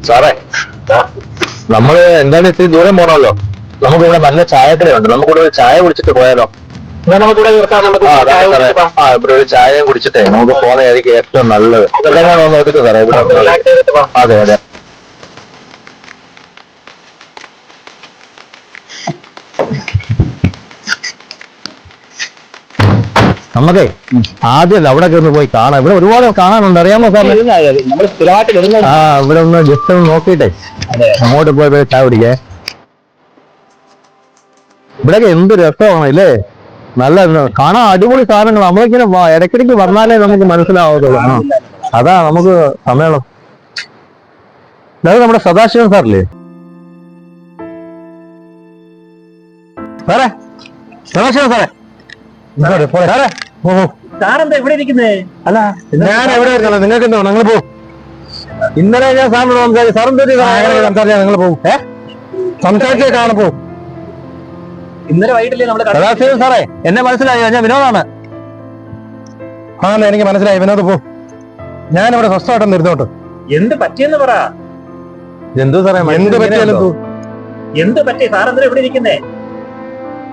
സാറേ, നമ്മള് എന്താണ് ഇത്തിരി ദൂരം പോണല്ലോ. നമുക്കിവിടെ നല്ല ചായക്കടയുണ്ട്. നമുക്കിവിടെ ഒരു ചായ കുടിച്ചിട്ട് പോയാലോ? നമുക്കിവിടെ നിർത്താം. നമുക്ക് ഇവിടെ ഒരു ചായയും കുടിച്ചിട്ടേ നമുക്ക് പോകുന്നതായിരിക്കും ഏറ്റവും നല്ലത്. ഇതെല്ലാം നോക്കിട്ട് സാറേ ഇവിടെ. അതെ അതെ. നമുക്കേ ആദ്യമല്ല അവിടെ ഒന്ന് പോയി കാണാം. ഇവിടെ ഒരുപാട് കാണാനുണ്ട്, അറിയാമോ സാർ? നമ്മൾ സ്ഥിരമായിട്ട് വരുന്നത്. ഇവിടെ ഒന്ന് ജസ്റ്റ് ഒന്ന് നോക്കിയിട്ടേ അങ്ങോട്ട് പോയി ചായ കുടിക്കേ. ഇവിടെയൊക്കെ എന്ത് രസമാണ് ഇല്ലേ? നല്ല കാണാൻ അടിപൊളി സാധനങ്ങൾ. നമ്മളിങ്ങനെ ഇടയ്ക്കിടയ്ക്ക് വന്നാലേ നമുക്ക് മനസ്സിലാവത്തുള്ളൂ. അതാ നമുക്ക് സമ്മേളനം. അത് നമ്മുടെ സദാശിവൻ സാറില്ലേ സാറേ? സദാശിവൻ സാറേ, സാറേ സാറെന്താ ഇവിടെ ഇരിക്കുന്നേ? അല്ല, ഞാൻ എവിടെ ഇരിക്കണം? നിങ്ങൾക്ക് എന്തോ നിങ്ങൾ പോകും. ഇന്നലെ ഞാൻ സാറിനോട് സംസാരിച്ചു. സാറെന്താ സംസാരിച്ചാ നിങ്ങൾ പോകും? സംസാരിച്ചേ കാണാൻ പോകും. ഇന്നലെ വൈകിട്ടില്ലേ നമ്മുടെ സദാശിവൻ സാറേ, എന്നെ മനസ്സിലായോ? ഞാൻ വിനോദാണ്. എനിക്ക് മനസ്സിലായി. വിനോദ് പോ. ഞാനിവിടെ സ്വസ്ഥമായിട്ടൊന്ന് ഇരുന്നോട്ട്. എന്ത് പറ്റിയെന്ന് പറ. എന്തോ സാറേ, എന്ത് പറ്റിയാലും എന്ത് പറ്റി? സാറെന്താ ഇവിടെ ഇരിക്കുന്നേ?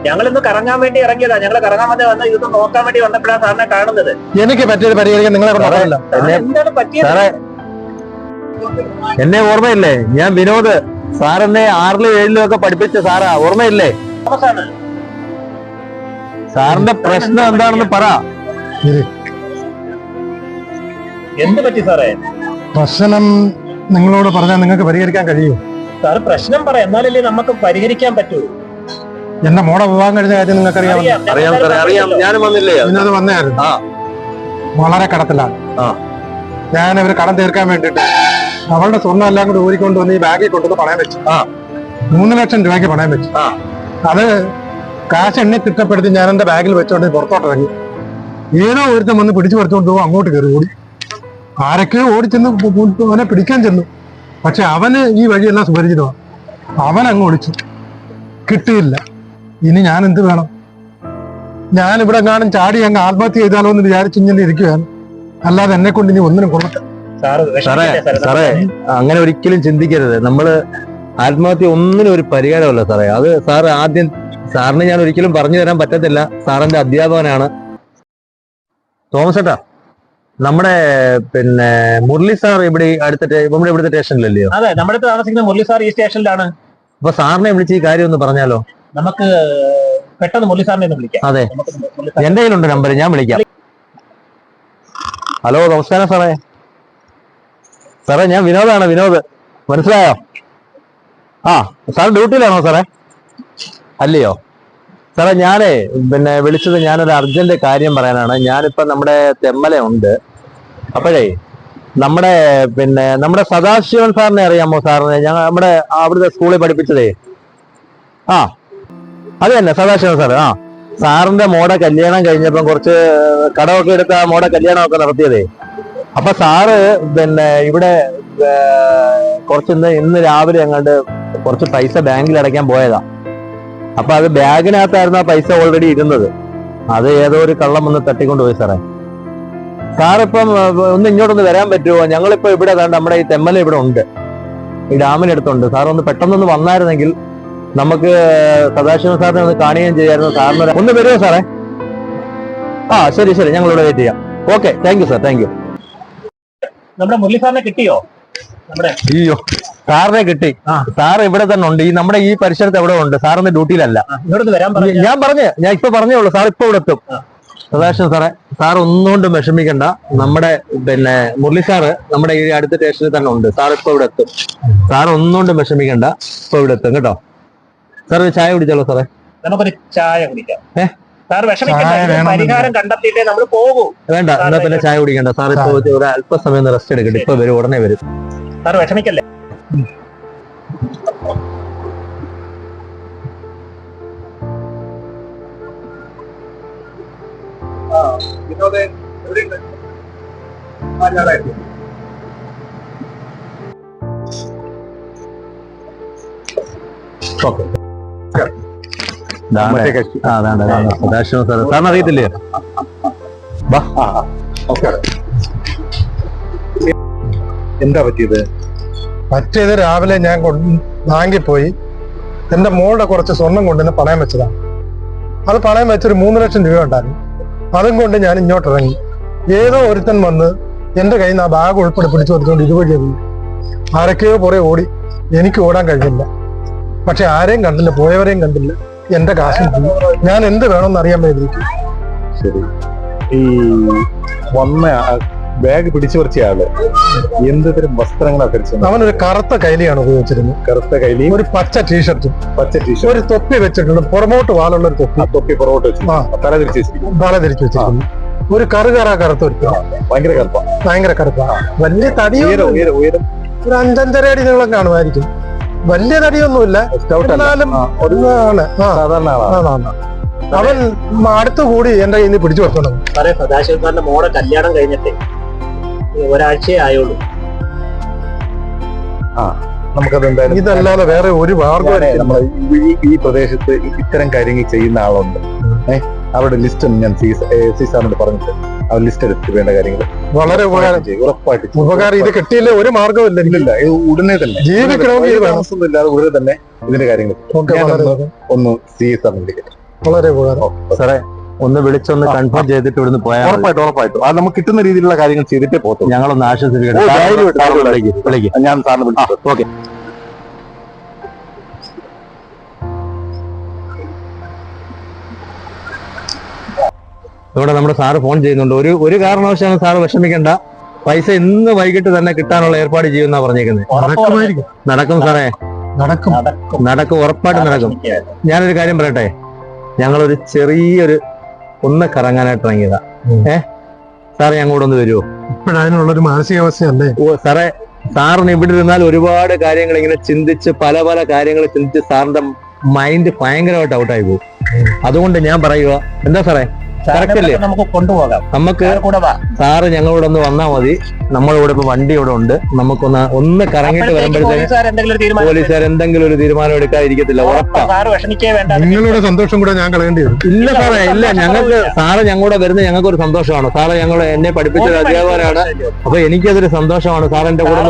ഞങ്ങൾ ഇന്ന് കറങ്ങാൻ വേണ്ടി ഇറങ്ങിയതാ. ഞങ്ങൾ കറങ്ങാൻ വേണ്ടി വന്ന ഇതൊക്കെ നോക്കാൻ വേണ്ടി വന്നപ്പോഴാണ് സാറിനെ കാണുന്നത്. എനിക്ക് പറ്റിയത് പരിഹരിക്കാൻ നിങ്ങളെ പറയല്ല. എന്താണ് പറ്റിയത്? സാറേ, എന്നെ ഓർമ്മയില്ലേ? ഞാൻ വിനോദ്. സാറെന്നെ 6ലും 7ലും ഒക്കെ പഠിപ്പിച്ച സാറാ. ഓർമ്മയില്ലേ? സാറിന്റെ പ്രശ്നം എന്താണെന്ന് പറ. എന്ത് പറ്റി സാറേ? പ്രശ്നം നിങ്ങളോട് പറഞ്ഞാൽ നിങ്ങൾക്ക് പരിഹരിക്കാൻ കഴിയും. സാർ പ്രശ്നം പറ, എന്നാലല്ലേ നമുക്ക് പരിഹരിക്കാൻ പറ്റൂ. എന്റെ മോടെ വിവാഹം കഴിഞ്ഞ കാര്യം നിങ്ങൾക്ക് അറിയാം. അറിയാം സാറേ, അറിയാം. ഞാനും വന്നില്ലേ? വിനോദ് വന്നായിരുന്നു. വളരെ കടത്തിലാണ്. ഞാൻ ഇവര് കടം തീർക്കാൻ വേണ്ടിട്ട് അവളുടെ സ്വർണ്ണം എല്ലാം കൂടി ഊരിക്കൊണ്ട് വന്ന് ഈ ബാഗിൽ കൊണ്ടുവന്ന് പണയം വെച്ചു. 3 ലക്ഷം രൂപയ്ക്ക് പണയം വെച്ചു. അത് കാശ് എണ്ണി തിട്ടപ്പെടുത്തി ഞാൻ എന്റെ ബാഗിൽ വെച്ചോണ്ട് പുറത്തോട്ട് ഇറങ്ങി. ഏതോ ഒരുത്തം വന്ന് പിടിച്ചു പറിച്ചോണ്ട് പോകും. അങ്ങോട്ട് കയറി ഓടി. ആരൊക്കെയോ ഓടിച്ചെന്ന് അവനെ പിടിക്കാൻ ചെന്നു. പക്ഷെ അവന് ഈ വഴിയെല്ലാം സുപരിചിതമാണ്. അവൻ അങ്ങ് ഒളിച്ചു. കിട്ടിയില്ല. ഇനി ഞാൻ എന്ത് വേണം? ഞാനിവിടെ കാണും ചാടി അങ്ങ് ആത്മഹത്യ ചെയ്താലോ എന്ന് വിചാരിച്ചിങ്ങനെ ഇരിക്കുകയാണ്. അല്ലാതെ എന്നെ കൊണ്ട് ഇനി ഒന്നിനും കൊള്ളട്ടെ. സാറേ, സാറേ, അങ്ങനെ ഒരിക്കലും ചിന്തിക്കരുത്. നമ്മള് ആത്മഹത്യ ഒന്നിനും ഒരു പരിഹാരമല്ല സാറേ. അത് സാറ് ആദ്യം, സാറിന് ഞാൻ ഒരിക്കലും പറഞ്ഞു തരാൻ പറ്റത്തില്ല. സാറിന്റെ അധ്യാപകനാണ്. തോമസ് ഏട്ടാ, നമ്മുടെ മുരളി സാർ ഇവിടെ നമ്മുടെ ഇവിടുത്തെ സ്റ്റേഷനിലല്ലയോ? അതെ, നമ്മുടെ താമസിക്കുന്ന മുരളി സാർ ഈ സ്റ്റേഷനിലാണ്. അപ്പൊ സാറിനെ വിളിച്ച് ഈ കാര്യം ഒന്ന് പറഞ്ഞാലോ? നമുക്ക് പെട്ടെന്ന് മുരളി സാറിനെ ഒന്ന് വിളിക്കാം. അതെ, എന്റെ കയ്യിലുണ്ട് നമ്പർ, ഞാൻ വിളിക്കാം. ഹലോ, നമസ്കാരം സാറേ. സാറേ, ഞാൻ വിനോദാണ്. വിനോദ്, മനസ്സിലായോ? സാർ ഡ്യൂട്ടിയിലാണോ സാറേ? അല്ലയോ സാറേ? ഞാനേ വിളിച്ചത് ഞാനൊരു അർജന്റ് കാര്യം പറയാനാണ്. ഞാനിപ്പോ നമ്മുടെ തെമ്മല ഉണ്ട്. അപ്പോഴേ നമ്മുടെ സദാശിവൻ സാറിനെ അറിയാമോ സാറിനെ? നമ്മുടെ അവിടുത്തെ സ്കൂളിൽ പഠിപ്പിച്ചതേ. അത് തന്നെ, സദാശിവൻ സാറ്. സാറിന്റെ മോടെ കല്യാണം കഴിഞ്ഞപ്പം കുറച്ച് കടമൊക്കെ എടുത്ത് ആ മോടെ കല്യാണമൊക്കെ നടത്തിയതേ. അപ്പൊ സാറ് ഇവിടെ ഇന്ന് രാവിലെ അങ്ങോട്ട് കുറച്ച് പൈസ ബാങ്കിൽ അടയ്ക്കാൻ പോയതാ. അപ്പൊ അത് ബാഗിനകത്തായിരുന്നു ആ പൈസ ഓൾറെഡി ഇരുന്നത്. അത് ഏതോ ഒരു കള്ളം വന്ന് തട്ടിക്കൊണ്ട് പോയി സാറേ. സാറിപ്പം ഒന്ന് ഇങ്ങോട്ടൊന്ന് വരാൻ പറ്റുമോ? ഞങ്ങളിപ്പോ ഇവിടെ നമ്മുടെ ഈ തെമ്മല ഇവിടെ ഉണ്ട്, ഈ ഡാമിനടുത്തുണ്ട്. സാറൊന്ന് പെട്ടെന്നൊന്ന് വന്നായിരുന്നെങ്കിൽ നമുക്ക് സദാശിവൻ സാറിനെ ഒന്ന് കാണുകയും ചെയ്യായിരുന്നു. സാറിന് ഒന്ന് വരുമോ സാറേ? ശരി ശരി, ഞങ്ങളിവിടെ വെയിറ്റ് ചെയ്യാം. Okay, thank you sir, thank you. നമ്മുടെ മുരളി സാറിനെ കിട്ടിയോ? അയ്യോ, സാറിനെ കിട്ടി. സാർ ഇവിടെ തന്നെ ഉണ്ട്. നമ്മുടെ ഈ പരിസരത്ത് എവിടെ ഉണ്ട്. സാറിന്റെ ഡ്യൂട്ടിയിലല്ല. ഞാൻ ഇപ്പൊ പറഞ്ഞേ ഉള്ളൂ. സാർ ഇപ്പൊ ഇവിടെ എത്തും. സദാശിവൻ സാറേ, സാർ ഒന്നുകൊണ്ടും വിഷമിക്കണ്ട. നമ്മുടെ മുരളി സാറ് നമ്മുടെ ഈ അടുത്ത സ്റ്റേഷനിൽ തന്നെ ഉണ്ട്. സാർ ഇപ്പൊ ഇവിടെ എത്തും. സാർ ഒന്നുകൊണ്ടും വിഷമിക്കണ്ട, ഇപ്പൊ ഇവിടെ എത്തും കേട്ടോ. സാർ ഒരു ചായ കുടിച്ചാലോ സാറേ? നമുക്കൊരു ചായ കുടിക്കാം. പരിഹാരം കണ്ടെത്തിയിട്ടേ നമ്മൾ പോകൂ. വേണ്ട, എന്നാ പിന്നെ ചായ കുടിക്കണ്ട. സാർ ഇപ്പൊ ഒരു അല്പസമയം റെസ്റ്റ് എടുക്കട്ടെ. ഇപ്പൊ വരും, ഉടനെ വരും. സാർ വിഷമിക്കല്ലേ. Okay, Sadashivan sir. സാറിന് അറിയത്തില്ലേ? എന്താ പറ്റിയത്? പറ്റിയത് രാവിലെ ഞാൻ ബാങ്കിൽ പോയി എന്റെ മോളുടെ കുറച്ച് സ്വർണം കൊണ്ടുവന്ന് പണയം വെച്ചതാണ്. അത് പണയം വെച്ചൊരു 3 ലക്ഷം രൂപ ഉണ്ടായിരുന്നു. അതും കൊണ്ട് ഞാൻ ഇങ്ങോട്ട് ഇറങ്ങി. ഏതോ ഒരുത്തൻ വന്ന് എന്റെ കയ്യിൽ നിന്ന് ആ ബാഗ് ഉൾപ്പെടെ പിടിച്ചു കൊടുത്തുകൊണ്ട് ഇതുവഴി ഇറങ്ങി. ആരൊക്കെയോ പുറകെ ഓടി. എനിക്ക് ഓടാൻ കഴിഞ്ഞില്ല. പക്ഷെ ആരെയും കണ്ടില്ല, പോയവരെയും കണ്ടില്ല. എന്റെ കാശും പോയി. ഞാൻ എന്ത് വേണമെന്ന് അറിയാൻ വേണ്ടിയിരിക്കും. ശരി, ഈ വന്ന ബാഗ് പിടിച്ചു പറിച്ചയാള് എന്ത് തരം വസ്ത്രങ്ങളാണ് ധരിച്ചത്? അവനൊരു കറുത്ത കൈലിയാണ് ഉപയോഗിച്ചിരുന്നത്. കറുത്ത കൈലിയും ഒരു പച്ച ടീഷർട്ടും. പച്ച ടീഷർട്ട്, ഒരു തൊപ്പി വെച്ചിട്ടുണ്ട്, പുറമോട്ട് വാലുള്ള ഒരു തൊപ്പി. തൊപ്പി പുറകോട്ട് വെച്ചു, തല തിരിച്ചു വെച്ചിരിക്കും. തല തിരിച്ചു വെച്ചിരിക്കുന്നു. ഒരു കറുത്ത ഒരു ഭയങ്കര കറുപ്പ, ഭയങ്കര കറുപ്പ. വലിയ തടിയോ ഉയരം ഒരു 5-5.5 അടി നീളം കാണുമായിരിക്കും. വലിയ തടിയൊന്നുമില്ല. എന്നാലും സാധാരണ അവൻ അടുത്തുകൂടി എന്റെ കയ്യിൽ നിന്ന് പിടിച്ചു വെക്കണം. സദാശിവൻ സാറിന്റെ മോടെ കല്യാണം കഴിഞ്ഞിട്ട് ഒരാഴ്ചയേ ആയുള്ളൂ. നമുക്കത് എന്തായാലും ഇതല്ലാതെ വേറെ ഒരു മാർഗം നമ്മൾ ഈ പ്രദേശത്ത് ഇത്തരം കാര്യങ്ങൾ ചെയ്യുന്ന ആളുണ്ട്. അവരുടെ ലിസ്റ്റ് ഞാൻ സാറിനോട് പറഞ്ഞിട്ട് അവർ ലിസ്റ്റ് എടുത്തിട്ട് വേണ്ട കാര്യങ്ങൾ വളരെ ഉറപ്പായിട്ട് ഉപകാരം. ഇത് കിട്ടിയില്ല ഒരു മാർഗമില്ല. ഇല്ല, ഉടനെ തന്നെ ജീവിക്കണമെങ്കിൽ താമസമൊന്നുമില്ലാതെ ഉടനെ തന്നെ ഇതിന്റെ കാര്യങ്ങൾ ഒന്ന് സാറിന് വിളിക്കട്ടെ. വളരെ ഉപകാരം സാറേ. ഒന്ന് വിളിച്ചൊന്ന് കൺഫേം ചെയ്തിട്ട് ഇവിടുന്ന് പോയാൽ ഉറപ്പായിട്ടും അത് നമുക്ക് കിട്ടുന്ന രീതിയിലുള്ള കാര്യങ്ങൾ ചെയ്തിട്ടേ പോകത്തുള്ളൂ. ഞങ്ങളൊന്ന് ആശ്വസിപ്പിക്കട്ടെ. ഞാൻ സാറിന് വിളിച്ചു. ഓക്കെ. ഇവിടെ നമ്മുടെ സാറ് ഫോൺ ചെയ്യുന്നുണ്ട്. ഒരു കാരണവശാലും സാറ് വിഷമിക്കണ്ട. പൈസ ഇന്ന് വൈകിട്ട് തന്നെ കിട്ടാനുള്ള ഏർപ്പാട് ചെയ്യുമെന്നാ പറഞ്ഞേക്കുന്നത്. നടക്കും സാറേ, നടക്കും, ഉറപ്പായിട്ടും നടക്കും. ഞാനൊരു കാര്യം പറയട്ടെ, ഞങ്ങളൊരു ചെറിയൊരു ഒന്ന് കറങ്ങാനായിട്ട് ഇറങ്ങിയതാ. സാറ് ഞങ്ങോട്ട് ഒന്ന് വരുമോ? ഇപ്പോഴതിനുള്ളൊരു മാനസികാവസ്ഥയല്ലേ? സാറേ, സാറിന് ഇവിടെ ഇരുന്നാൽ ഒരുപാട് കാര്യങ്ങൾ ഇങ്ങനെ ചിന്തിച്ച് പല കാര്യങ്ങൾ ചിന്തിച്ച് സാറിന്റെ മൈൻഡ് ഭയങ്കരമായിട്ട് ഔട്ടായി പോകും. അതുകൊണ്ട് ഞാൻ പറയുക, എന്താ സാറേ, കറക്റ്റല്ലേ? നമുക്ക് കൊണ്ടുപോകാം. നമുക്ക് സാറ് ഞങ്ങളോട് ഒന്ന് വന്നാൽ മതി. നമ്മളിവിടെ ഇപ്പൊ വണ്ടി ഇവിടെ ഉണ്ട്. നമുക്കൊന്ന് കറങ്ങിട്ട് വരുമ്പോഴത്തേക്ക് പോലീസുകാർ എന്തെങ്കിലും ഒരു തീരുമാനം എടുക്കാതിരിക്കത്തില്ല. നിങ്ങളുടെ സന്തോഷം കൂടെ ഞാൻ കളയേണ്ടി വരും. ഇല്ല സാറേ, ഇല്ല. ഞങ്ങൾക്ക് സാറ് ഞങ്ങളുടെ വരുന്നത് ഞങ്ങൾക്ക് ഒരു സന്തോഷമാണ്. സാറ് എന്നെ പഠിപ്പിച്ച ഒരു അധ്യാപകരാണ്. അപ്പൊ എനിക്കതൊരു സന്തോഷമാണ്. സാർ എന്റെ കൂടെ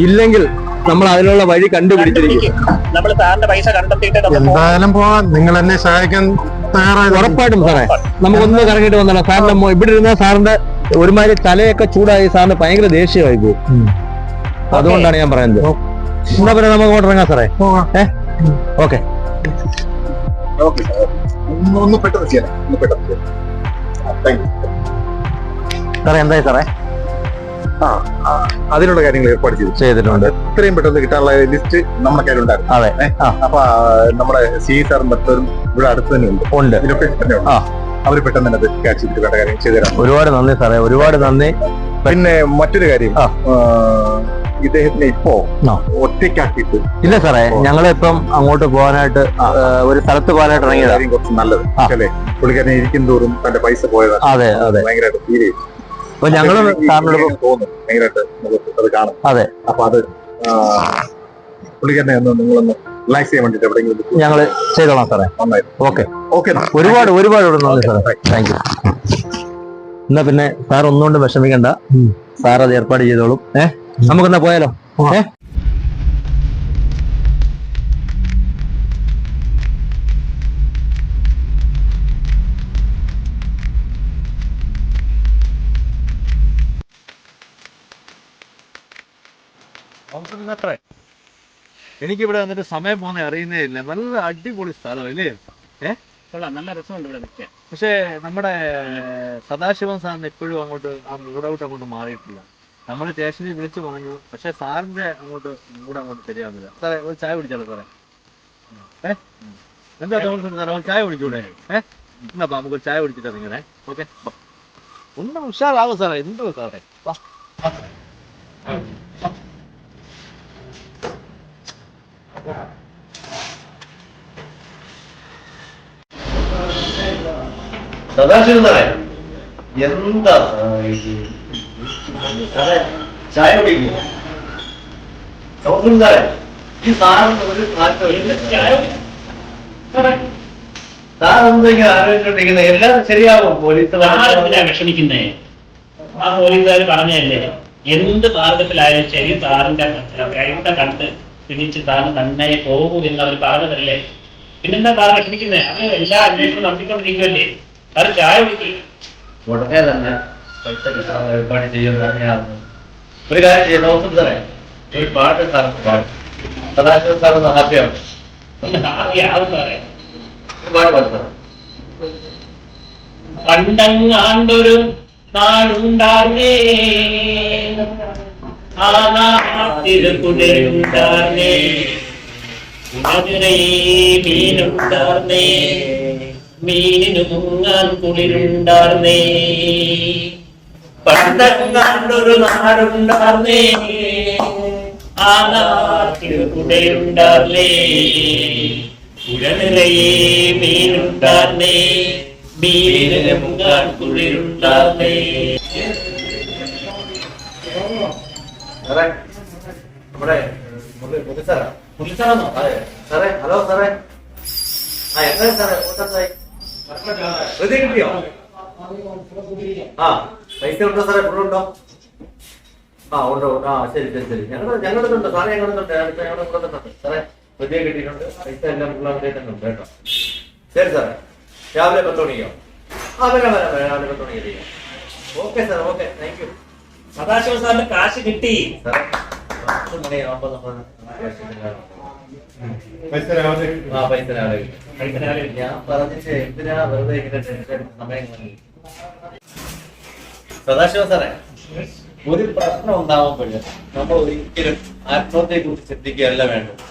ഇല്ലെങ്കിൽ നമ്മൾ അതിനുള്ള വഴി കണ്ടുപിടിച്ചിരിക്കും. എന്തായാലും പോവാൻ നിങ്ങൾ എന്നെ സഹായിക്കാൻ തയ്യാറായി. ഉറപ്പായിട്ടും സാറേ, നമുക്കൊന്ന് കറങ്ങിട്ട് വന്നല്ലോ. സാറിന്റെ ഇവിടെ ഇരുന്ന സാറിന്റെ ഒരുമാതിരി തലയൊക്കെ ചൂടായി സാറിന് ഭയങ്കര ദേഷ്യമായി പോകും. അതുകൊണ്ടാണ് ഞാൻ പറയുന്നത്. എന്നാ പിന്നെ നമുക്ക് അങ്ങോട്ട് ഇറങ്ങാം സാറേ. ഓക്കെ. സാറേ എന്തായി സാറേ? അതിനുള്ള കാര്യങ്ങൾ ഏർപ്പാട് ചെയ്തിട്ടുണ്ട്. എത്രയും പെട്ടെന്ന് കിട്ടാനുള്ള ലിസ്റ്റ് നമ്മുടെ കയ്യിലുണ്ടായിരുന്നു. അതെ. അപ്പൊ നമ്മുടെ സാറും ഭക്തരും ഇവിടെ അടുത്ത് തന്നെ ഉണ്ട്. ലൊക്കേഷൻ തന്നെ ഉണ്ട്. അവർ പെട്ടെന്ന് തന്നെ ക്യാച്ച് ചെയ്തിട്ട് വേണ്ട കാര്യം ചെയ്തു തരാം. ഒരുപാട് നന്ദി സാറേ, ഒരുപാട് നന്ദി. പിന്നെ മറ്റൊരു കാര്യം, ഇദ്ദേഹത്തിനെ ഇപ്പോ ഒറ്റയ്ക്കാക്കിയിട്ട് ഇല്ല സാറേ, ഞങ്ങളിപ്പം അങ്ങോട്ട് പോകാനായിട്ട് ഒരു സ്ഥലത്ത് പോകാനായിട്ട് ഇറങ്ങിയതായിരിക്കും കുറച്ച് നല്ലത്. അല്ലേ, പുള്ളിക്കാരനെ ഇരിക്കും തോറും തന്റെ പൈസ പോയതാണ്. അതെ അതെ, ഭയങ്കരമായിട്ട് ഫീൽ ചെയ്തു. അപ്പൊ ഞങ്ങള് സാറിനോട് തോന്നും ഭയങ്കരമായിട്ട് അത് കാണും. അതെ, അപ്പൊ അത് പുള്ളിക്കാരനെ ഒന്ന് നിങ്ങളൊന്ന് റിലാക്സ് ചെയ്യാൻ വേണ്ടിട്ട് എവിടെയെങ്കിലും ഞങ്ങള് ചെയ്തോളാം സാറേ. ഓക്കെ, ഒരുപാട് നന്ദി സാറേ. Thank you. എന്നാ പിന്നെ സാർ ഒന്നുകൊണ്ട് വിഷമിക്കണ്ട. സാർ അത് ഏർപ്പാട് ചെയ്തോളും. നമുക്കെന്നാ പോയാലോ? എനിക്കിവിടെ വന്നിട്ട് സമയം പോകുന്ന അറിയുന്നേ ഇല്ല. നല്ല അടിപൊളി സ്ഥലം അല്ലേ? നല്ല രസമുണ്ട് ഇവിടെ നിൽക്കാൻ. പക്ഷേ നമ്മുടെ സദാശിവൻ സാറിന് ഇപ്പോഴും അങ്ങോട്ട് ആ മൂടൗട്ട് അങ്ങോട്ട് മാറിയിട്ടില്ല. നമ്മൾ സ്റ്റേഷനിൽ വിളിച്ചു പറഞ്ഞു, പക്ഷെ സാറിന്റെ അങ്ങോട്ട് അങ്ങോട്ട് ശരിയാവുന്നില്ല. സാറേ ഒരു ചായ കുടിച്ചാലോ സാറേ? എന്താ തോന്നുന്നത് സാറേ? ചായ കുടിക്കൂടെ? എന്നാ നമുക്കൊരു ചായ കുടിച്ചിട്ട് ഇറങ്ങണേ. ഓക്കെ, ഒന്നും ഉഷാറാവും സാറേ. എന്തോ സാറേ, സദാശിവൻ സാറേ, എന്താ ചായ കുടിക്കും? സാറേ, ഈ സാറിന് ഒരു സാറെന്തെങ്കിലും ആലോചിച്ചോണ്ടിരിക്കുന്നത്? എല്ലാം ശരിയാവും. പോലീസ് വിഷമിക്കുന്നേ, ആ പോലീസുകാർ പറഞ്ഞല്ലേ എന്ത് മാർഗത്തിലായാലും ശരി സാറിന്റെ കഴിവത്തെ കണ്ട് പിടിച്ച് സാറിന് തന്നെ പോകൂ എന്ന് അവർ പറഞ്ഞതല്ലേ. പിന്നെന്താ സാർ വിഷമിക്കുന്നത്? അങ്ങനെ എല്ലാ അന്വേഷണവും നടത്തിക്കൊണ്ടിരിക്കുകയല്ലേ. സാറ് ചായ കുടിക്കും. ഉടനെ തന്നെ പൈസ കിട്ടാൻ ഏർപ്പാട് ചെയ്യുന്നതാണ്. ഒരു കാര്യം ചെയ്ത് നോക്കും സാറേ, ഒരു പാട്ട് സാർക്ക് പാടും. സദാശിവ സാറൊന്ന് ഹാപ്പിയാവും. ആവും സാറേ. പാട്ട് പാടും സാർ. പണ്ടങ്ങാണ്ടൊരു നാടുണ്ടാർന്നേ, ആ നാട്ടിൽ കുടയുണ്ടാർന്നേ, കുടനിറയെ മീനുണ്ടാർന്നേ, മീനിനു മുങ്ങാൻ കുളിരുണ്ടാർന്നേ. പണ്ടങ്ങാണ്ടൊരു നാടുണ്ടാർന്നേ, ആ നാട്ടിൽ കുടയുണ്ടാർന്നേ, കുടനിറയെ മീനുണ്ടാർന്നേ, മീനിനു മുങ്ങാൻ കുളിരുണ്ടാർന്നേ. സാറേ, നമ്മുടെ മുരളി സാറാ? പുലിസാണോ? അതെ സാറേ. ഹലോ സാറേ. എങ്ങനെ സാറേ ഓട്ടത്തായി പ്രതി കിട്ടിയോ? പൈസ ഉണ്ടോ സാറേ? ഫുള്ളുണ്ടോ? ഉണ്ടോ? ശരി. ഞങ്ങളുടെ സാറേ, ഞങ്ങളുടെ കൊടുക്കുന്നുണ്ട് സാറേ. പ്രതി കിട്ടിയിട്ടുണ്ട്. പൈസ എല്ലാം ഫുള്ളായിട്ട് തന്നെ ഉണ്ട് കേട്ടോ. ശരി സാറേ, രാവിലെ 10 മണിക്കോ? വരാം. രാവിലെ 10 മണിക്ക് ചെയ്യാം. Okay sir, okay, thank you. Sadashiva സാറിന് കാശ് കിട്ടി. സാറേ 10 മണിയാകുമ്പോൾ നമ്മൾ പൈസ രാവിലെ പൈസ രാവിലെ കിട്ടും. ഞാൻ പറഞ്ഞിട്ട് എന്തിനാ വെറുതെ ഇങ്ങനെ ടെൻഷൻ സമയം കളഞ്ഞു. സദാശിവ സാറേ, ഒരു പ്രശ്നം ഉണ്ടാവുമ്പോഴേ നമ്മൾ ഒരിക്കലും ആത്മഹത്യയെ കുറിച്ച് ചിന്തിക്കുകയല്ല വേണ്ടത്.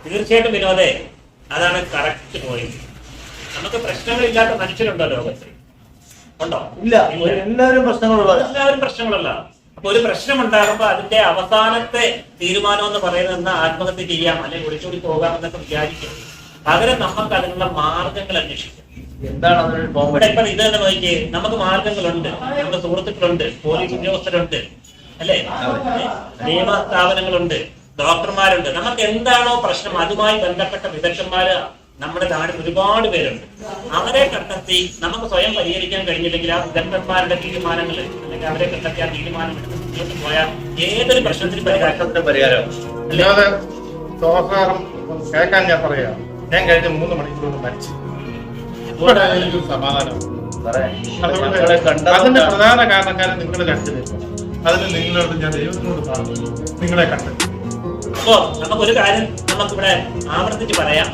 തീർച്ചയായിട്ടും വിനോദേ, അതാണ് കറക്റ്റ് പോയിന്റ്. നമുക്ക് പ്രശ്നങ്ങളില്ലാത്ത മനുഷ്യരുണ്ടോ ലോകത്ത്? ഉണ്ടോ? ഇല്ല, എല്ലാവരും പ്രശ്നങ്ങളുള്ള. എല്ലാവരും പ്രശ്നങ്ങളല്ല. അപ്പൊ ഒരു പ്രശ്നം ഉണ്ടാകുമ്പോ അതിന്റെ അവസാനത്തെ തീരുമാനം എന്ന് പറയുന്നത് ആത്മഹത്യ ചെയ്യാം, അല്ലെങ്കിൽ ഒളിച്ചോടി പോകാം എന്നൊക്കെ വിചാരിക്കും. പകരം നമുക്ക് അതിനുള്ള മാർഗങ്ങൾ അന്വേഷിക്കും. എന്താണ് അതിനൊരു ഇവിടെ കോമഡി? ഇപ്പൊ ഇത് തന്നെ നോക്കിയേ, നമുക്ക് മാർഗങ്ങളുണ്ട്, നമ്മുടെ സുഹൃത്തുക്കളുണ്ട്, പോലീസ് ഉദ്യോഗസ്ഥരുണ്ട്, അല്ലെ, നിയമ സ്ഥാപനങ്ങളുണ്ട്, ഡോക്ടർമാരുണ്ട്. നമുക്ക് എന്താണോ പ്രശ്നം അതുമായി ബന്ധപ്പെട്ട വിദഗ്ധന്മാര് നമ്മുടെ നാട്ടിൽ ഒരുപാട് പേരുണ്ട്. അവരെ കണ്ടെത്തി നമുക്ക് സ്വയം പരിഹരിക്കാൻ കഴിഞ്ഞില്ലെങ്കിൽ ആ വിദഗ്ധന്മാരുടെ തീരുമാനങ്ങൾ അല്ലെങ്കിൽ അവരെ കണ്ടെത്തി ആ തീരുമാനം എടുത്ത് മുന്നോട്ട് പോയാൽ ഏതൊരു പ്രശ്നത്തിനും പരിഹാരം. അല്ലാതെ തോസാറും കേൾക്കാൻ ഞാൻ പറയാം. ഞാൻ കഴിഞ്ഞ 3 മണിക്കൂർ മരിച്ചു. എനിക്കൊരു സമാധാനം. സാറേ, അതുകൊണ്ട് ഞങ്ങളെ കണ്ടത് അതിന്റെ പ്രധാന കാരണക്കാരൻ നിങ്ങൾ രണ്ടുപേരും. അതിന് നിങ്ങളോട് ഞാൻ ദൈവത്തിനോട് പറഞ്ഞു, നിങ്ങളെ കണ്ടത്. അപ്പോ നമുക്കൊരു കാര്യം നമുക്കിവിടെ ആവർത്തിച്ച് പറയാം.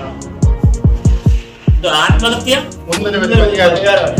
ഇത് ആത്മഹത്യ ഒന്നിനും വലിയ പരിഹാരം.